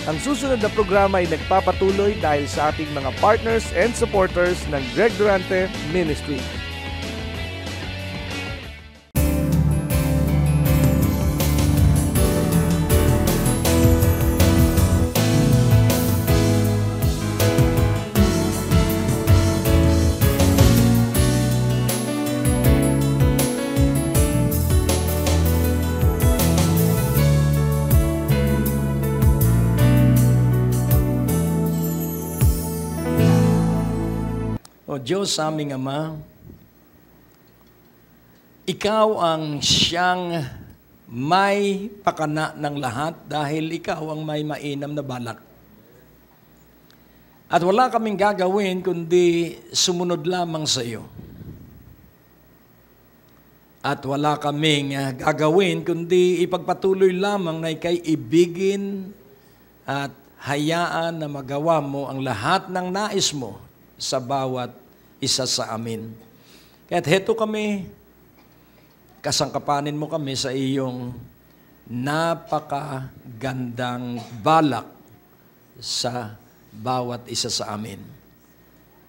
Ang susunod na programa ay nagpapatuloy dahil sa ating mga partners and supporters ng Greg Durante Ministry. O Diyos, aming Ama, Ikaw ang siyang may pakana ng lahat dahil Ikaw ang may mainam na balak. At wala kaming gagawin kundi sumunod lamang sa iyo. At wala kaming gagawin kundi ipagpatuloy lamang na ika'y ibigin at hayaan na magawa mo ang lahat ng nais mo sa bawat isa sa amin. Kaya't heto kami, kasangkapanin mo kami sa iyong napakagandang balak sa bawat isa sa amin.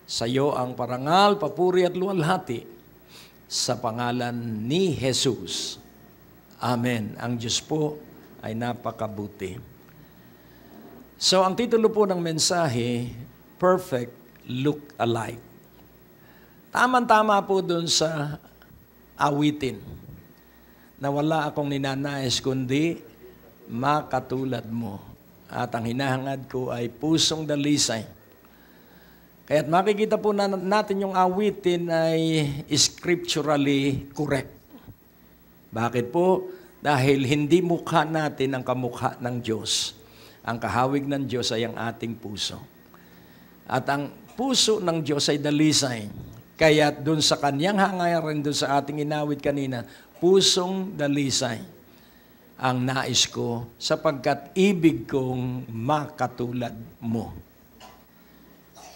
Sa iyo ang parangal, papuri at luwalhati sa pangalan ni Jesus. Amen. Ang Diyos po ay napakabuti. So ang titulo po ng mensahe, Perfect Look Alike. Tama-tama po dun sa awitin na wala akong ninanais kundi makatulad mo. At ang hinahangad ko ay pusong dalisay. Kaya't makikita po natin yung awitin ay scripturally correct. Bakit po? Dahil hindi mukha natin ang kamukha ng Diyos. Ang kahawig ng Diyos ay ang ating puso. At ang puso ng Diyos ay dalisay. Kaya dun sa kanyang hangarin, dun sa ating inawit kanina, pusong dalisay ang nais ko sapagkat ibig kong makatulad mo.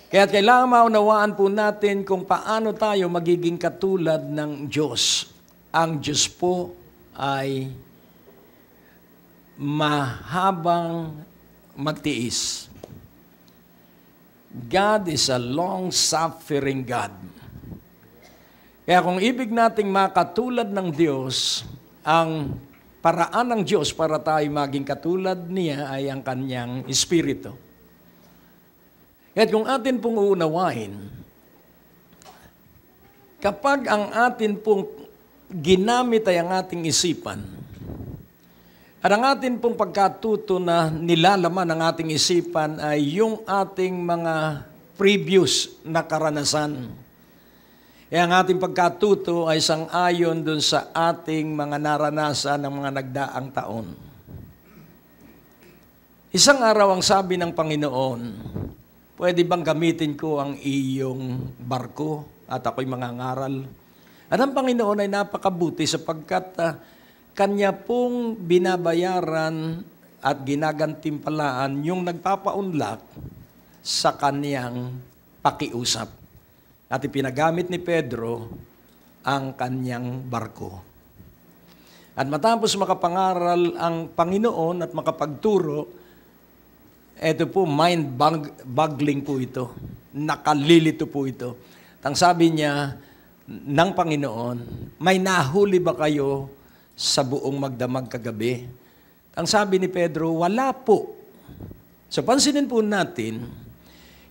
Kaya kailangan maunawaan po natin kung paano tayo magiging katulad ng Diyos. Ang Diyos po ay mahabang magtiis. God is a long-suffering God. Kaya kung ibig nating makatulad ng Diyos, ang paraan ng Diyos para tayo maging katulad niya ay ang kanyang Espiritu. At kung atin pong uunawain, kapag ang atin pong ginamit ay ang ating isipan, at ang atin pong pagkatuto na nilalaman ng ating isipan ay yung ating mga previous na karanasan. Ang ating pagkatuto ay sang-ayon dun sa ating mga naranasan ng mga nagdaang taon. Isang araw ang sabi ng Panginoon, pwede bang gamitin ko ang iyong barko at ako'y mangangaral? At ang Panginoon ay napakabuti sapagkat Kanya pong binabayaran at ginagantimpalaan yung nagpapaunlak sa kanyang pakiusap. At ipinagamit ni Pedro ang kanyang barko. At matapos makapangaral ang Panginoon at makapagturo, ito po, mind-boggling po ito. Nakalilito po ito. Ang sabi niya ng Panginoon, may nahuli ba kayo sa buong magdamag kagabi? Ang sabi ni Pedro, wala po. So pansinin po natin,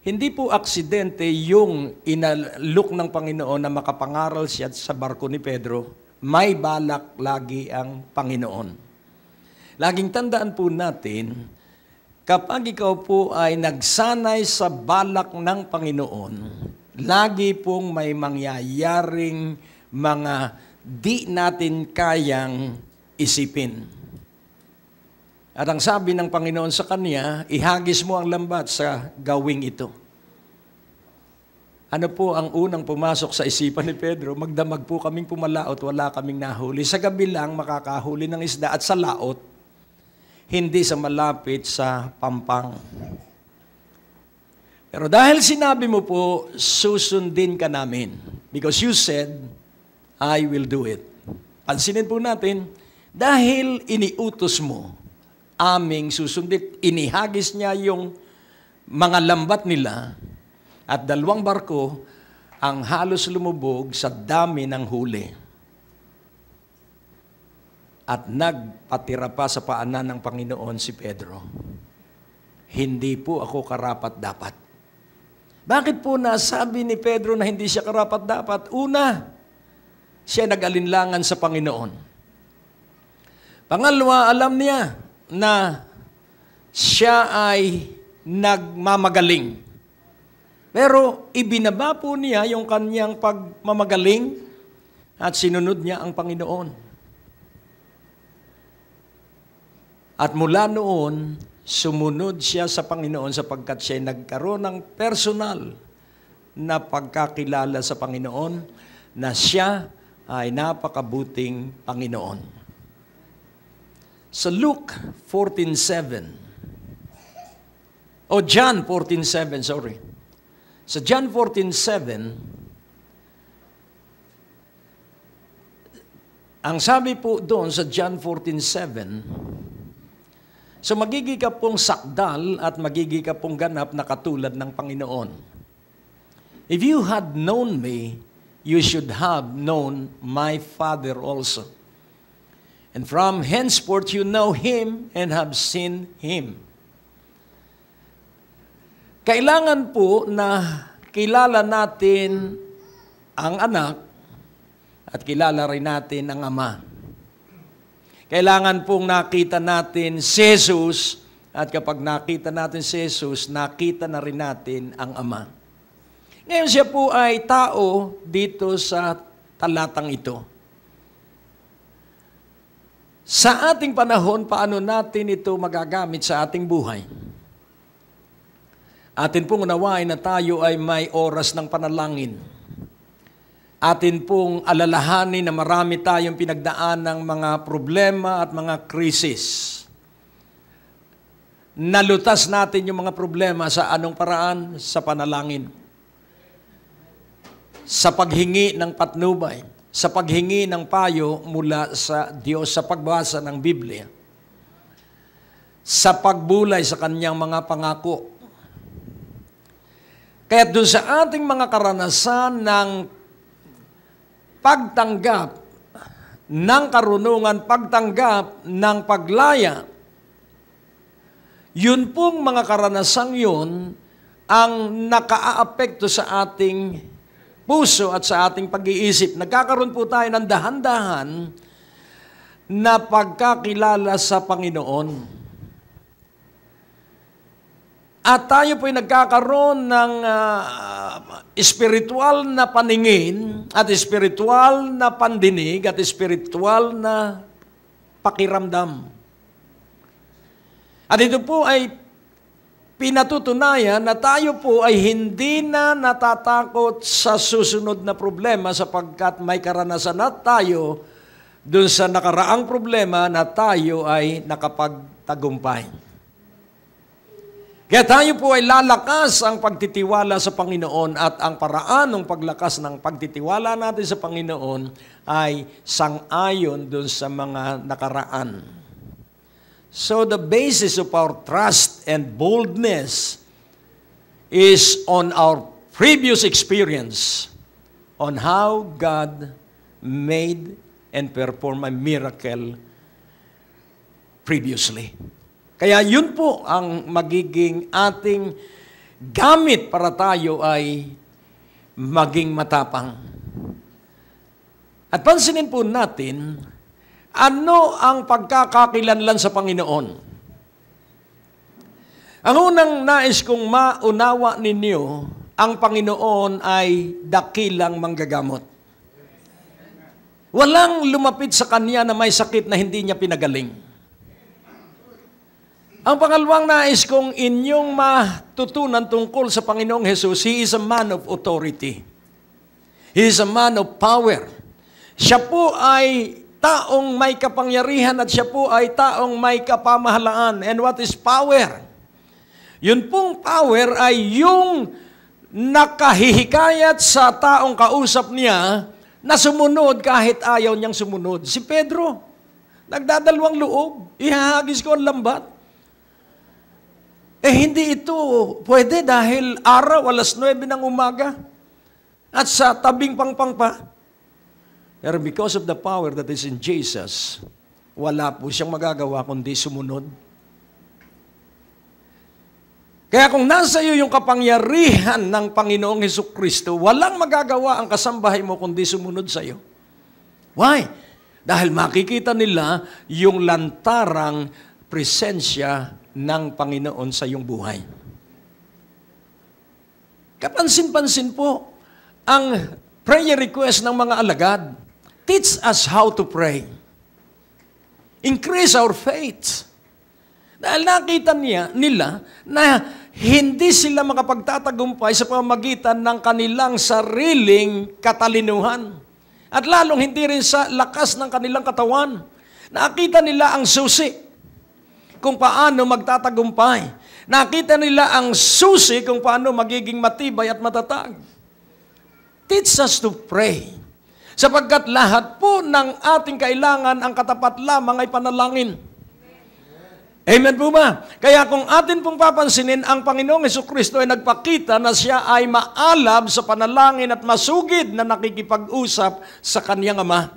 hindi po aksidente yung inalok ng Panginoon na makapangaral siya sa barko ni Pedro. May balak lagi ang Panginoon. Laging tandaan po natin, kapag ikaw po ay nagsanay sa balak ng Panginoon, lagi pong may mangyayaring mga di natin kayang isipin. At ang sabi ng Panginoon sa kanya, ihagis mo ang lambat sa gawing ito. Ano po ang unang pumasok sa isipan ni Pedro? Magdamag po kaming pumalaot, wala kaming nahuli. Sa gabi lang makakahuli ng isda at sa laot, hindi sa malapit sa pampang. Pero dahil sinabi mo po, susundin ka namin. Because you said, I will do it. Pansinin po natin, dahil iniutos mo aming susundin. Inihagis niya yung mga lambat nila at 2 barko ang halos lumubog sa dami ng huli. At nagpatira pa sa paanan ng Panginoon si Pedro. Hindi po ako karapat-dapat. Bakit po nasabi ni Pedro na hindi siya karapat-dapat? Una, siya nag-alinlangan sa Panginoon. Pangalawa, alam niya na siya ay nagmamagaling. Pero ibinaba po niya yung kanyang pagmamagaling at sinunod niya ang Panginoon. At mula noon, sumunod siya sa Panginoon sapagkat siya nagkaroon ng personal na pagkakilala sa Panginoon na siya ay napakabuting Panginoon. Sa Luke 14:7, John 14:7, sorry. Sa John 14:7, ang sabi po doon sa John 14:7, so magiging ka pong sakdal at magiging ka pong ganap na katulad ng Panginoon. If you had known me, you should have known my Father also. And from henceforth you know Him and have seen Him. Kailangan po na kilala natin ang anak at kilala rin natin ang ama. Kailangan pong nakita natin si Jesus at kapag nakita natin si Jesus, nakita na rin natin ang ama. Ngayon siya po ay tao dito sa talatang ito. Sa ating panahon, paano natin ito magagamit sa ating buhay? Atin pong unawain na tayo ay may oras ng panalangin. Atin pong alalahanin na marami tayong pinagdaan ng mga problema at mga krisis. Nalutas natin yung mga problema sa anong paraan? Sa panalangin. Sa paghingi ng patnubay. Sa paghingi ng payo mula sa Diyos, sa pagbasa ng Biblia. Sa pagbulay sa Kanyang mga pangako. Kaya doon sa ating mga karanasan ng pagtanggap ng karunungan, pagtanggap ng paglaya, yun pong mga karanasang yun ang nakaaapekto sa ating puso at sa ating pag-iisip. Nagkakaroon po tayo ng dahan-dahan na pagkakilala sa Panginoon. At tayo po'y nagkakaroon ng espiritual na paningin at espiritual na pandinig at espiritual na pakiramdam. At ito po ay pinatutunayan na tayo po ay hindi na natatakot sa susunod na problema sapagkat may karanasan na tayo dun sa nakaraang problema na tayo ay nakapagtagumpay. Kaya tayo po ay lalakas ang pagtitiwala sa Panginoon at ang paraan ng paglakas ng pagtitiwala natin sa Panginoon ay sang-ayon dun sa mga nakaraan. So the basis of our trust and boldness is on our previous experience on how God made and performed a miracle previously. Kaya yun po ang magiging ating gamit para tayo ay maging matapang. At pansinin po natin, ano ang pagkakakilanlan sa Panginoon? Ang unang nais kong maunawa ninyo, ang Panginoon ay dakilang manggagamot. Walang lumapit sa Kanya na may sakit na hindi Niya pinagaling. Ang pangalawang nais kong inyong matutunan tungkol sa Panginoong Hesus, He is a man of authority. He is a man of power. Siya po ay taong may kapangyarihan at siya po ay taong may kapamahalaan. And what is power? Yun pong power ay yung nakahihikayat sa taong kausap niya na sumunod kahit ayaw niyang sumunod. Si Pedro, Nagdadalawang loob. Ihahagis ko ang lambat. Hindi ito pwede dahil araw, 9:00 ng umaga. At sa tabing pangpang pa. Pero because of the power that is in Jesus, wala po siyang magagawa kundi sumunod. Kaya kung nasa iyo yung kapangyarihan ng Panginoong Hesukristo, walang magagawa ang kasambahay mo kundi sumunod sa iyo. Why? Dahil makikita nila yung lantarang presensya ng Panginoon sa iyong buhay. Kapansin-pansin po ang prayer request ng mga alagad. Teach us how to pray. Increase our faith. Dahil nakita nila na hindi sila makapagtatagumpay sa pamamagitan ng kanilang sariling katalinuhan. At lalong hindi rin sa lakas ng kanilang katawan. Nakita nila ang susi kung paano magtatagumpay. Nakita nila ang susi kung paano magiging matibay at matatag. Teach us to pray. Sapagkat lahat po ng ating kailangan, ang katapat lamang ay panalangin. Amen po ba? Kaya kung atin pong papansinin, ang Panginoong Hesukristo ay nagpakita na siya ay maalab sa panalangin at masugid na nakikipag-usap sa kaniyang Ama.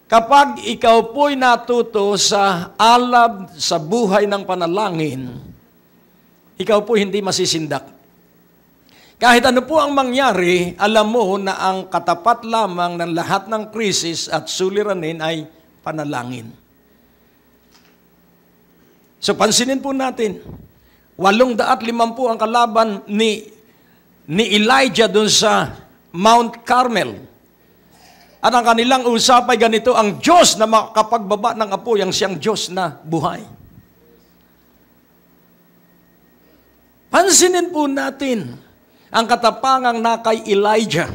Kapag ikaw po'y natuto sa alab sa buhay ng panalangin, ikaw po hindi masisindak. Kahit ano po ang mangyari, alam mo na ang katapat lamang ng lahat ng krisis at suliranin ay panalangin. So pansinin po natin, 850 ang kalaban ni Elijah dun sa Mount Carmel. At ang kanilang usap ay ganito, ang Diyos na makapagbaba ng apoy, ang siyang Diyos na buhay. Pansinin po natin ang katapangang na kay Elijah.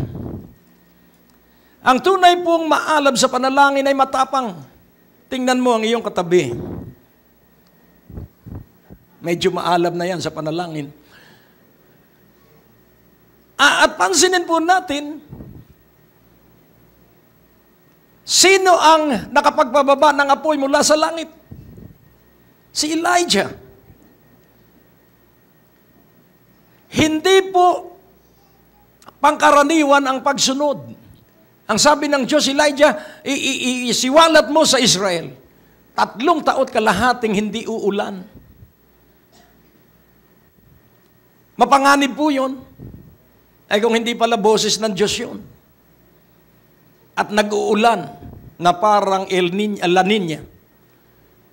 Ang tunay pong maalab sa panalangin ay matapang. Tingnan mo ang iyong katabi. Medyo maalab na yan sa panalangin. At pansinin po natin, sino ang nakapagpababa ng apoy mula sa langit? Si Elijah. Hindi po pangkaraniwan ang pagsunod. Ang sabi ng Diyos, Elijah, isiwalat mo sa Israel, 3 taon kalahating hindi uulan. Mapanganib po yun. Ay kung hindi pala boses ng Diyos yun. At nag-uulan na parang La Nina.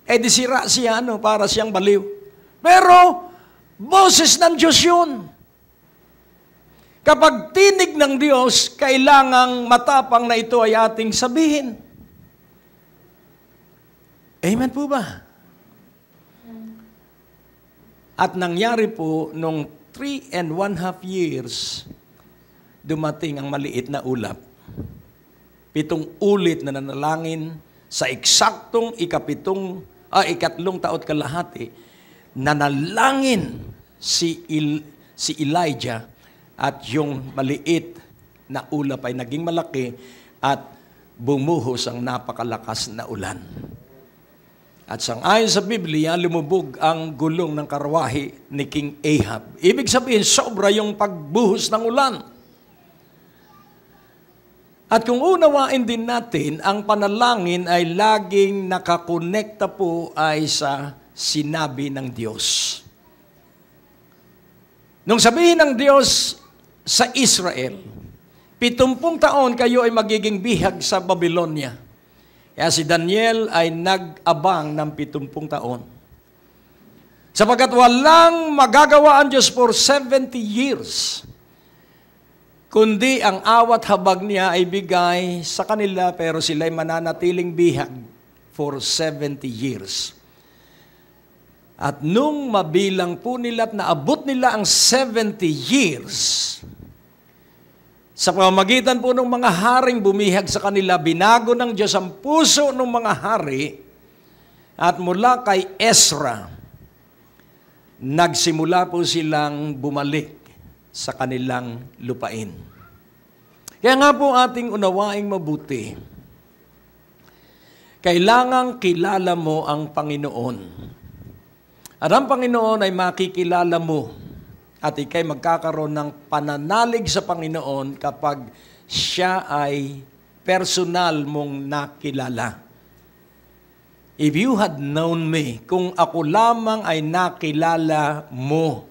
Di sira siya, para siyang baliw. Pero, boses ng Diyos yun. Kapag tinig ng Diyos, kailangang matapang na ito ay ating sabihin. Amen po ba? At nangyari po nung 3.5 years, dumating ang maliit na ulap. 7 ulit na nanalangin sa eksaktong 3 taon kalahati, nanalangin si Elijah at yung maliit na ulap ay naging malaki at bumuhos ang napakalakas na ulan. At sangayon sa Biblia, lumubog ang gulong ng karwahe ni King Ahab. Ibig sabihin, sobra yung pagbuhos ng ulan. At kung unawain din natin, ang panalangin ay laging nakakonekta po ay sa sinabi ng Diyos. Nung sabihin ng Diyos sa Israel, 70 taon kayo ay magiging bihag sa Babylonia. Kaya si Daniel ay nag-abang ng 70 taon. Sapagkat walang magagawa ang Diyos for 70 years, kundi ang awat habag niya ay bigay sa kanila, pero sila ay mananatiling bihag for 70 years. At nung mabilang po nila at naabot nila ang 70 years, sa pamamagitan po ng mga haring bumihag sa kanila, binago ng Diyos ang puso ng mga hari, at mula kay Ezra, nagsimula po silang bumalik sa kanilang lupain. Kaya nga po ating unawaing mabuti, kailangang kilala mo ang Panginoon. At ang Panginoon ay makikilala mo at ikay magkakaroon ng pananalig sa Panginoon kapag siya ay personal mong nakilala. If you had known me, kung ako lamang ay nakilala mo,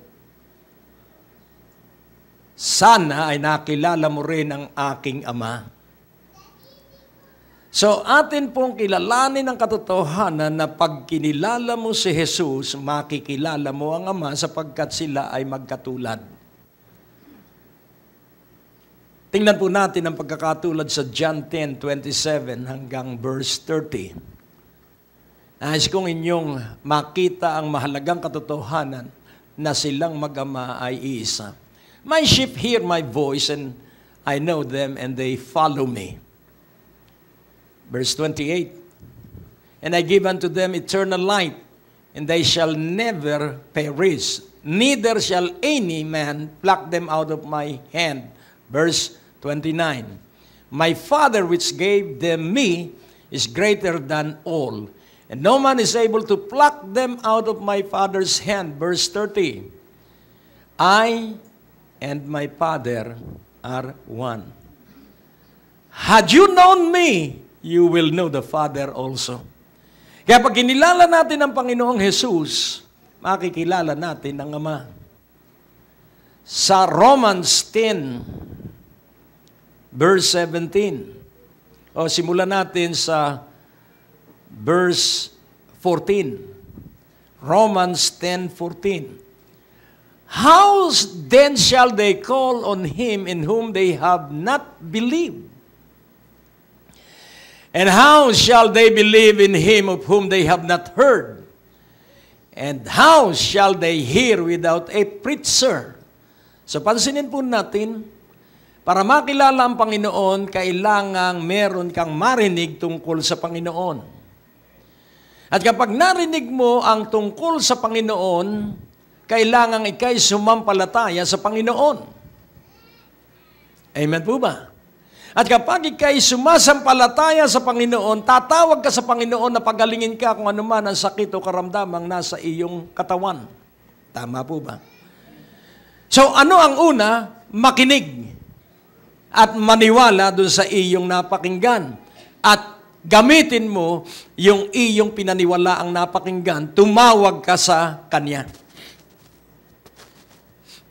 sana ay nakilala mo rin ang aking Ama. So, atin pong kilalanin ang katotohanan na pag kinilala mo si Jesus, makikilala mo ang Ama sapagkat sila ay magkatulad. Tingnan po natin ang pagkakatulad sa John 10:27 hanggang verse 30. Nais kong inyong makita ang mahalagang katotohanan na silang mag-ama ay iisa. My sheep hear my voice and I know them and they follow me. Verse 28, and I give unto them eternal life, and they shall never perish, neither shall any man pluck them out of my hand. Verse 29, my Father which gave them me is greater than all, and no man is able to pluck them out of my Father's hand. Verse 30, I and my Father are one. Had you known me, you will know the Father also. Kaya pag kinilala natin ang Panginoong Jesus, makikilala natin ang Ama. Sa Romans 10, verse 17, simulan natin sa verse 14. Romans 10:14. How then shall they call on him in whom they have not believed? And how shall they believe in him of whom they have not heard? And how shall they hear without a preacher? So pansinin po natin, para makilala ang Panginoon, kailangang meron kang marinig tungkol sa Panginoon. At kapag narinig mo ang tungkol sa Panginoon, kailangang ikay sumampalataya sa Panginoon. Amen po ba? At kapag ikay sumasampalataya sa Panginoon, tatawag ka sa Panginoon na pagalingin ka kung ano man ang sakit o karamdamang nasa iyong katawan. Tama po ba? So ano ang una? Makinig at maniwala dun sa iyong napakinggan. At gamitin mo yung iyong pinaniwala ang napakinggan, tumawag ka sa Kanya.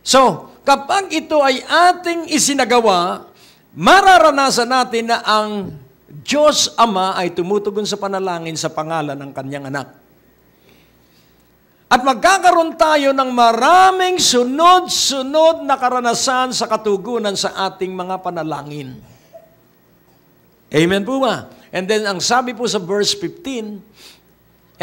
So, kapag ito ay ating isinagawa, mararanasan natin na ang Diyos Ama ay tumutugon sa panalangin sa pangalan ng Kanyang anak. At magkakaroon tayo ng maraming sunod-sunod na karanasan sa katugunan sa ating mga panalangin. Amen po ba? And then ang sabi po sa verse 15,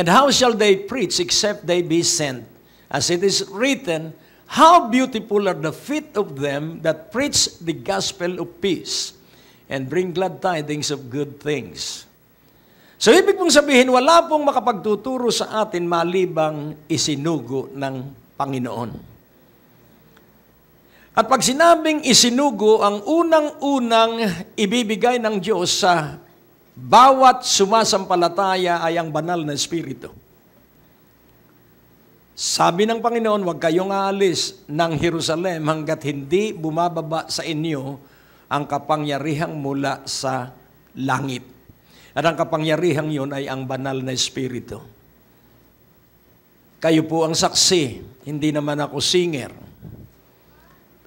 and how shall they preach except they be sent? As it is written, how beautiful are the feet of them that preach the gospel of peace and bring glad tidings of good things. So, ibig pong sabihin, wala pong makapagtuturo sa atin malibang isinugo ng Panginoon. At pag sinabing isinugo, ang unang-unang ibibigay ng Diyos sa bawat sumasampalataya ay ang banal na Espiritu. Sabi ng Panginoon, huwag kayong aalis ng Jerusalem hanggat hindi bumababa sa inyo ang kapangyarihang mula sa langit. At ang kapangyarihang yun ay ang banal na Espiritu. Kayo po ang saksi, hindi naman ako singer.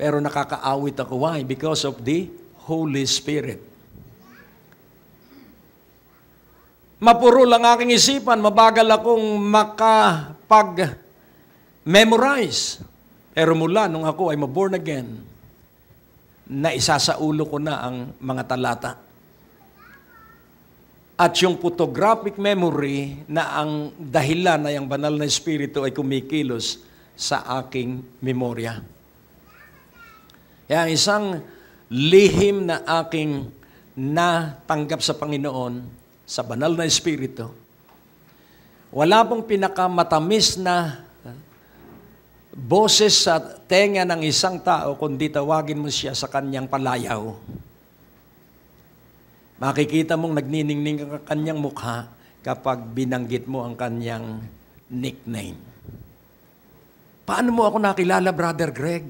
Pero nakakaawit ako. Why? Because of the Holy Spirit. Mapuro lang aking isipan, mabagal akong memorize. Pero mula nung ako ay maborn again, na isasaulo ko na ang mga talata. At yung photographic memory na ang dahilan ay ang banal na Espiritu ay kumikilos sa aking memorya. Kaya isang lihim na aking natanggap sa Panginoon, sa banal na Espiritu, wala pong pinakamatamis na boses sa tenga ng isang tao kundi tawagin mo siya sa kanyang palayaw. Makikita mong nagniningning ang kanyang mukha kapag binanggit mo ang kanyang nickname. Paano mo ako nakilala, Brother Greg?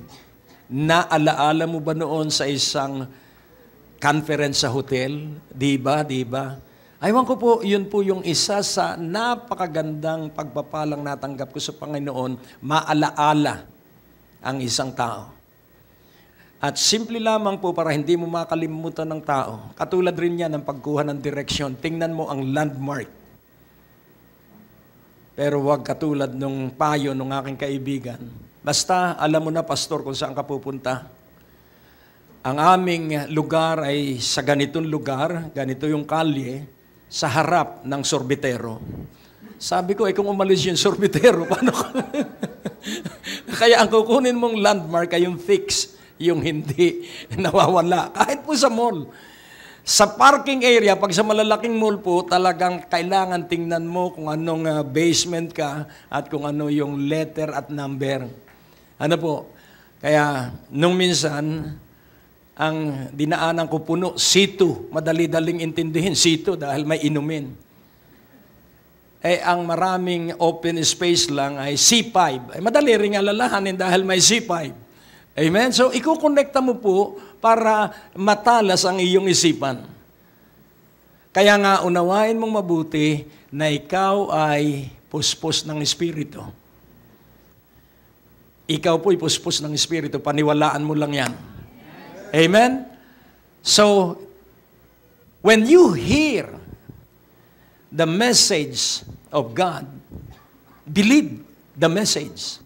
Naalaala mo ba noon sa isang conference sa hotel? Di ba? Aywan ko po, yun po yung isa sa napakagandang pagpapalang natanggap ko sa Panginoon, maalaala ang isang tao. At simple lamang po para hindi mo makalimutan ng tao. Katulad rin yan ng pagkuha ng direksyon. Tingnan mo ang landmark. Pero huwag katulad nung payo ng aking kaibigan. Basta alam mo na, pastor, kung saan ka pupunta. Ang aming lugar ay sa ganitong lugar, ganito yung kalye, sa harap ng sorbitero. Sabi ko, kung umalis yung sorbitero, paano ka? Kaya ang kukunin mong landmark ay yung fix, yung hindi nawawala. Kahit po sa mall. Sa parking area, pag sa malalaking mall po, talagang kailangan tingnan mo kung anong basement ka at kung ano yung letter at number. Ano po? Kaya, nung minsan, ang dinaanan ko puno, C2. Madali-daling intindihin, C2 dahil may inumin. Ang maraming open space lang ay C5. Madali rin alalahanin dahil may C5. Amen? So, ikukonekta mo po para matalas ang iyong isipan. Kaya nga, unawain mong mabuti na ikaw ay puspos ng Espiritu. Ikaw po'y puspos ng Espiritu. Paniwalaan mo lang yan. Amen? So, when you hear the message of God, believe the message.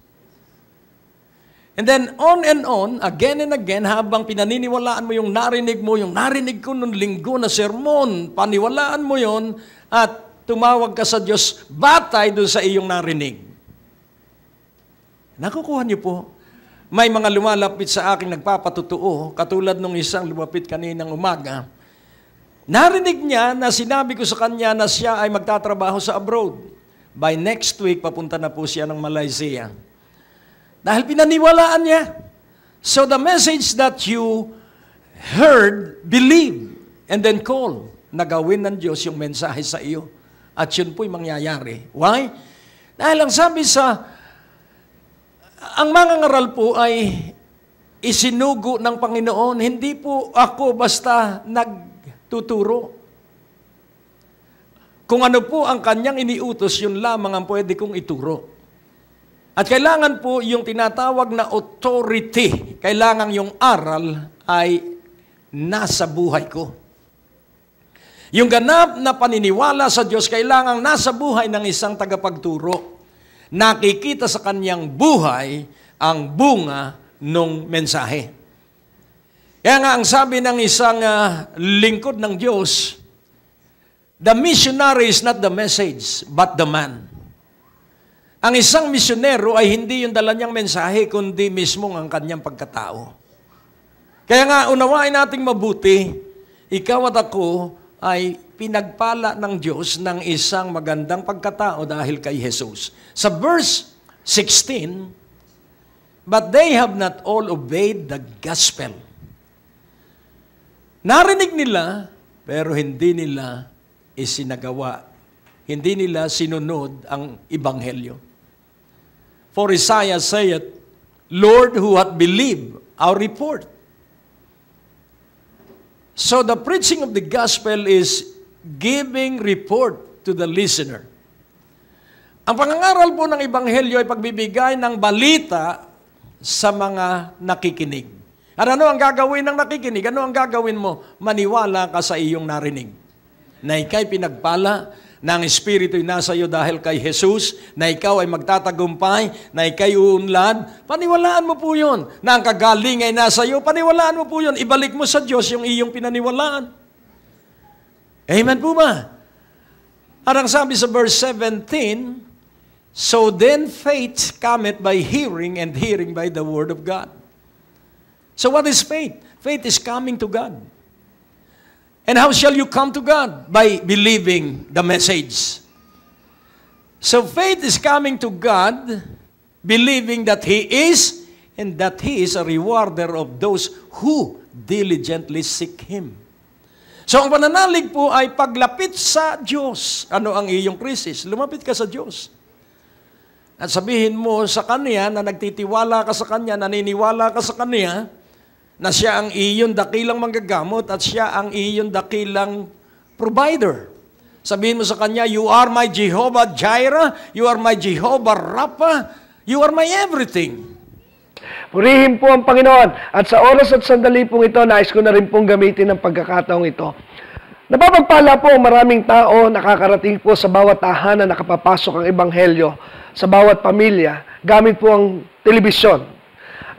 And then, on and on, again and again, habang pinaniniwalaan mo yung narinig ko nung linggo na sermon, paniwalaan mo yon at tumawag ka sa Diyos, batay doon sa iyong narinig. Nakukuha niyo po? May mga lumalapit sa akin nagpapatutuo, katulad nung isang lumapit kaninang umaga. Narinig niya na sinabi ko sa kanya na siya ay magtatrabaho sa abroad. By next week, papunta na po siya ng Malaysia. Dahil pinaniwalaan niya. So the message that you heard, believe, and then call. Nagawin ng Diyos yung mensahe sa iyo. At yun po'y mangyayari. Why? Dahil ang sabi ang mga ngaral po ay isinugo ng Panginoon. Hindi po ako basta nagtuturo. Kung ano po ang kanyang iniutos, yun lamang ang pwede kong ituro. At kailangan po yung tinatawag na authority, kailangan yung aral ay nasa buhay ko. Yung ganap na paniniwala sa Diyos, kailangan nasa buhay ng isang tagapagturo. Nakikita sa kanyang buhay ang bunga ng mensahe. Kaya nga ang sabi ng isang lingkod ng Diyos, the missionary is not the message, but the man. Ang isang misyonero ay hindi yung dala niyang mensahe, kundi mismo ang kanyang pagkatao. Kaya nga, unawain nating mabuti, ikaw at ako ay pinagpala ng Diyos ng isang magandang pagkatao dahil kay Jesus. Sa verse 16, but they have not all obeyed the gospel. Narinig nila, pero hindi nila isinagawa. Hindi nila sinunod ang Ebanghelyo. For Isaiah saith, Lord, who hath believed our report? So the preaching of the gospel is giving report to the listener. Ang pangangaral po ng Ebanghelyo ay pagbibigay ng balita sa mga nakikinig. At ano ang gagawin ng nakikinig? Ano ang gagawin mo? Maniwala ka sa iyong narinig. Na ika'y pinagpala, na ang Espiritu'y nasa iyo dahil kay Jesus, na ikaw ay magtatagumpay, na ika'y uunlad, paniwalaan mo po yun. Na ang kagaling ay nasa iyo, paniwalaan mo po yun. Ibalik mo sa Diyos yung iyong pinaniwalaan. Amen po ba? At ang sabi sa verse 17, so then faith cometh by hearing, and hearing by the word of God. So what is faith? Faith is coming to God. And how shall you come to God? By believing the message. So faith is coming to God, believing that He is, and that He is a rewarder of those who diligently seek Him. So ang pananalig po ay paglapit sa Diyos. Ano ang iyong krisis? Lumapit ka sa Diyos. At sabihin mo sa Kanya na nagtitiwala ka sa Kanya, naniniwala ka sa Kanya, na siya ang iyong dakilang manggagamot at siya ang iyong dakilang provider. Sabihin mo sa Kanya, you are my Jehovah Jireh, you are my Jehovah Rapha, you are my everything. Purihin po ang Panginoon. At sa oras at sandali pong ito, nais ko na rin pong gamitin ang pagkakataong ito. Napapagpala po ang maraming tao, nakakarating po sa bawat tahanan, nakapapasok ang Ebanghelyo, sa bawat pamilya, gamit po ang telebisyon.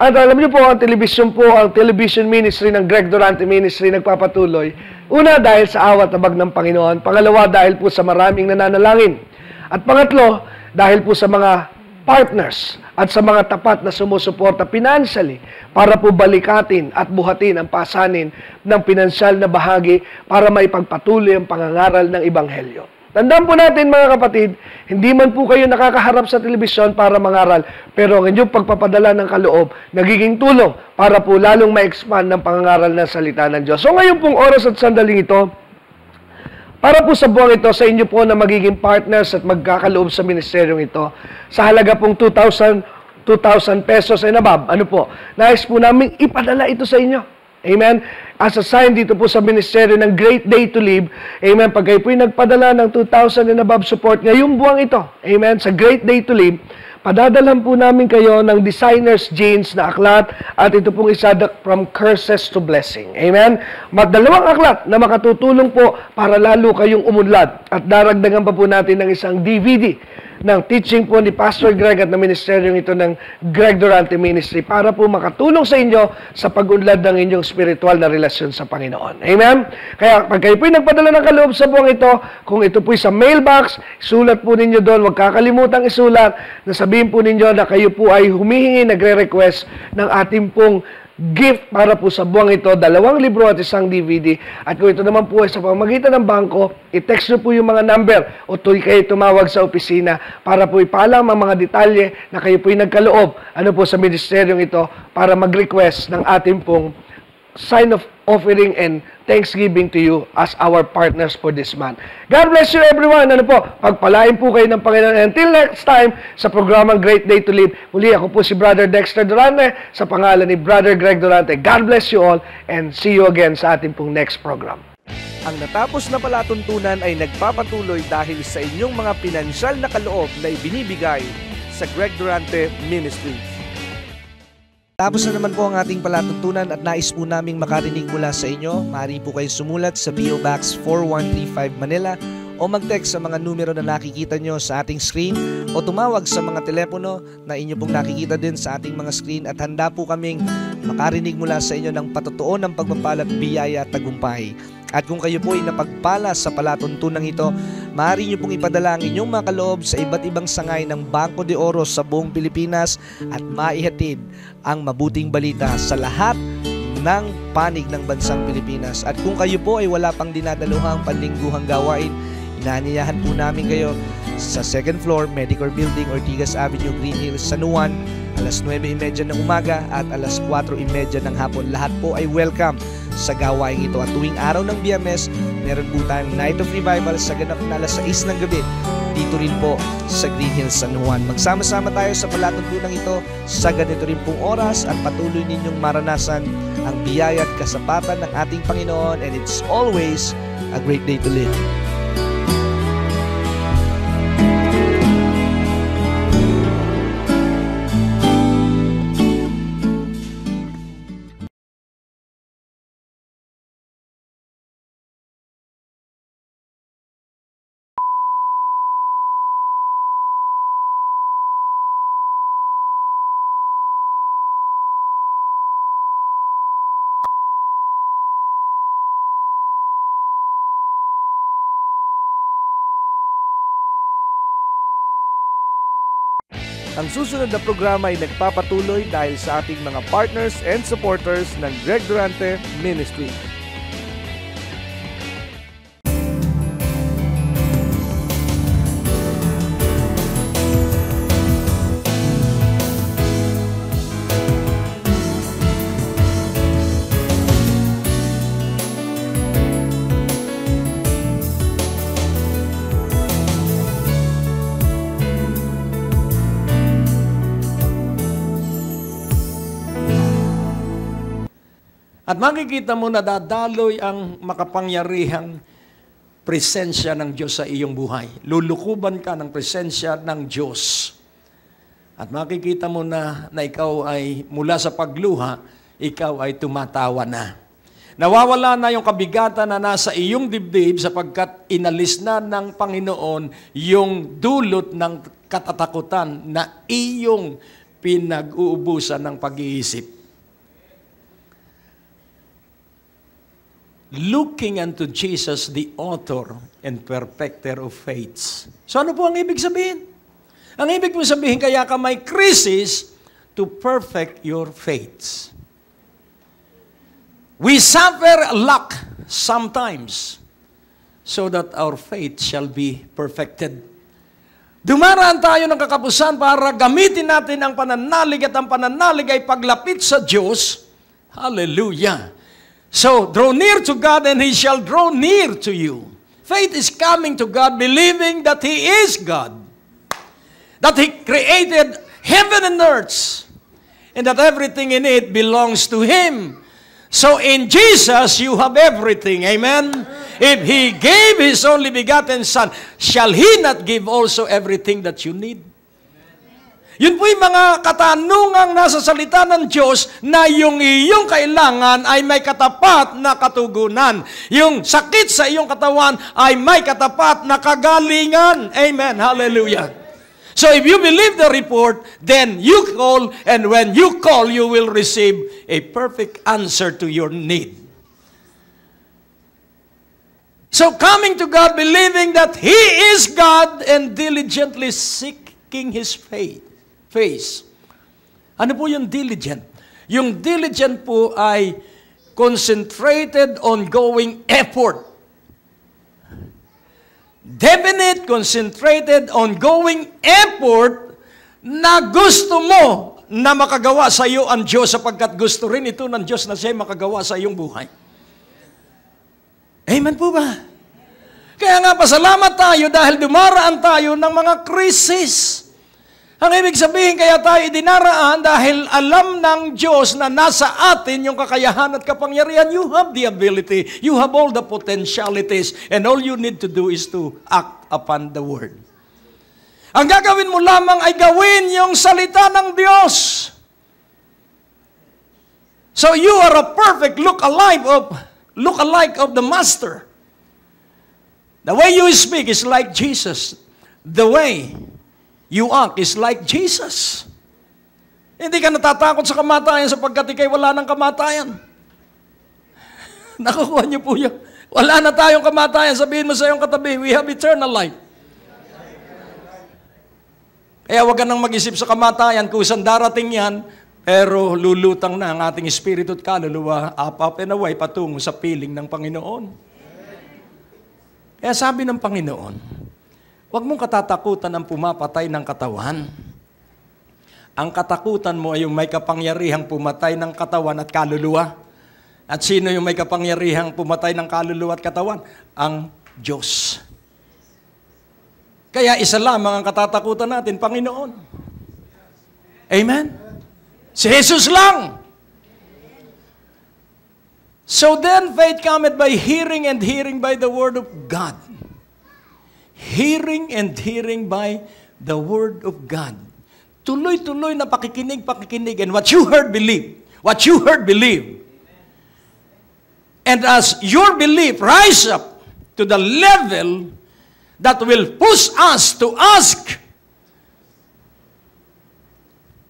At alam niyo po, ang television ministry ng Greg Durante Ministry nagpapatuloy. Una, dahil sa awat abag ng Panginoon. Pangalawa, dahil po sa maraming nananalangin. At pangatlo, dahil po sa mga partners at sa mga tapat na sumusuporta financially para po balikatin at buhatin ang pasanin ng pinansyal na bahagi para maipagpatuloy ang pangangaral ng Ebanghelyo. Tandaan po natin mga kapatid, hindi man po kayo nakakaharap sa telebisyon para mangaral, pero ang inyong pagpapadala ng kaloob, nagiging tulong para po lalong ma-expand ng pangangaral ng salita ng Diyos. So ngayon pong oras at sandaling ito, para po sa buwang ito, sa inyo po na magiging partners at magkakaloob sa ministeryong ito, sa halaga pong 2,000 pesos and above, ano po, nais po namin ipadala ito sa inyo. Amen? As a sign dito po sa ministeryo ng Great Day to Live, amen, pag kayo po nagpadala ng 2,000 and above support ngayong buwang ito, amen, sa Great Day to Live, padadalan po namin kayo ng designer's jeans na aklat at ito pong isa from curses to blessing. Amen? Dalawang aklat na makatutulong po para lalo kayong umunlad at daragdagan pa po natin ng isang DVD ng teaching po ni Pastor Greg at ng ministeryong ito ng Greg Durante Ministry para po makatulong sa inyo sa pag-unlad ng inyong spiritual na relasyon sa Panginoon. Amen? Kaya pag kayo po'y nagpadala ng kaloob sa buwang ito, kung ito po'y sa mailbox, sulat po ninyo doon, huwag kakalimutang isulat, na sabihin po ninyo na kayo po ay humihingi, nagre-request ng ating pong gift para po sa buwang ito, 2 libro at isang DVD. At kung ito naman po ay sa pamamagitan ng bangko, i-text nyo po yung mga number o kayo tumawag sa opisina para po ipaalam ang mga detalye na kayo po ay nagkaloob sa ministeryong ito para mag-request ng ating pong sign of offering and thanksgiving to you as our partners for this month. God bless you everyone. Pagpalain po kayo ng Panginoon. Until next time, sa programang Great Day to Live, muli ako po si Brother Dexter Durante sa pangalan ni Brother Greg Durante. God bless you all and see you again sa ating pong next program. Ang natapos na palatuntunan ay nagpapatuloy dahil sa inyong mga pinansyal na kaloob na ibinibigay sa Greg Durante Ministries. Tapos na naman po ang ating palatuntunan at nais po naming makarinig mula sa inyo. Maaari po kayo sumulat sa PO Box 4135 Manila o mag-text sa mga numero na nakikita nyo sa ating screen o tumawag sa mga telepono na inyo pong nakikita din sa ating mga screen at handa po kaming makarinig mula sa inyo ng patotoo ng pagpapala at biyaya at tagumpay. At kung kayo po ay napagpala sa palatuntunan ito, maaari nyo pong ipadala ang inyong mga kaloob sa iba't ibang sangay ng Bangko de Oro sa buong Pilipinas at maihatid ang mabuting balita sa lahat ng panig ng bansang Pilipinas. At kung kayo po ay wala pang dinadaluhang panlingguhang gawain, inaanyayahan po namin kayo sa 2nd floor, Medicare Building, Ortigas Avenue, Green Hills, San Juan, alas 9:30 ng umaga at alas 4:30 ng hapon. Lahat po ay welcome sa gawain ito. At tuwing araw ng Biyernes, meron po tayong Night of Revival sa ganap na alas 6 ng gabi. Dito rin po sa Green Hills, San Juan. Magsama-sama tayo sa palatuntunan ito sa ganito rin pong oras at patuloy ninyong maranasan ang biyaya at kasapatan ng ating Panginoon, and it's always a great day to live. Ang susunod na programa ay nagpapatuloy dahil sa ating mga partners and supporters ng Greg Durante Ministry. At makikita mo na dadaloy ang makapangyarihang presensya ng Diyos sa iyong buhay. Lulukuban ka ng presensya ng Diyos. At makikita mo na ikaw ay mula sa pagluha, ikaw ay tumatawa na. Nawawala na yung kabigatan na nasa iyong dibdib sapagkat inalis na ng Panginoon yung dulot ng katatakutan na iyong pinag-uubusan ng pag-iisip. Looking unto Jesus, the author and perfecter of faiths. So ano po ang ibig sabihin? Ang ibig po sabihin, kaya ka may crisis to perfect your faiths. We suffer lack sometimes so that our faith shall be perfected. Dumaraan tayo ng kakapusan para gamitin natin ang pananalig at ang pananalig ay paglapit sa Diyos. Hallelujah! So, draw near to God and He shall draw near to you. Faith is coming to God, believing that He is God. That He created heaven and earth. And that everything in it belongs to Him. So, in Jesus, you have everything. Amen? If He gave His only begotten Son, shall He not give also everything that you need? Yun po yung mga katanungang nasa salita ng Diyos na yung iyong kailangan ay may katapat na katugunan. Yung sakit sa iyong katawan ay may katapat na kagalingan. Amen. Hallelujah. So if you believe the report, then you call, and when you call, you will receive a perfect answer to your need. So coming to God, believing that He is God and diligently seeking His face. Ano po yung diligent? Yung diligent po ay concentrated, ongoing effort. Definite, concentrated, ongoing effort na gusto mo na makagawa sa iyo ang Diyos sapagkat gusto rin ito ng Diyos na siya makagawa sa iyong buhay. Amen po ba? Kaya nga pasalamat tayo dahil dumaraan tayo ng mga krisis. Ang ibig sabihin, kaya tayo dinaraan dahil alam ng Diyos na nasa atin yung kakayahan at kapangyarihan. You have the ability. You have all the potentialities. And all you need to do is to act upon the Word. Ang gagawin mo lamang ay gawin yung salita ng Diyos. So you are a perfect look-alike of the Master. The way you speak is like Jesus. The way you act is like Jesus. Hindi ka natatakot sa kamatayan sapagkat ikay wala ng kamatayan. Nakukuha niyo po yun. Wala na tayong kamatayan. Sabihin mo sa iyong katabi, we have eternal life. Kaya huwag ka nang mag-isip sa kamatayan kung saan darating yan, pero lulutang na ang ating espiritu at kaluluwa up and away patungo sa piling ng Panginoon. Kaya sabi ng Panginoon, huwag mong katatakutan ang pumapatay ng katawan. Ang katakutan mo ay yung may kapangyarihang pumatay ng katawan at kaluluwa. At sino yung may kapangyarihang pumatay ng kaluluwa at katawan? Ang Diyos. Kaya isa lamang ang katatakutan natin, Panginoon. Amen? Si Jesus lang. So then faith cometh by hearing, and hearing by the word of God. Hearing and hearing by the Word of God. Tuloy-tuloy na pakikinig. And what you heard, believe. What you heard, believe. And as your belief rise up to the level that will push us to ask,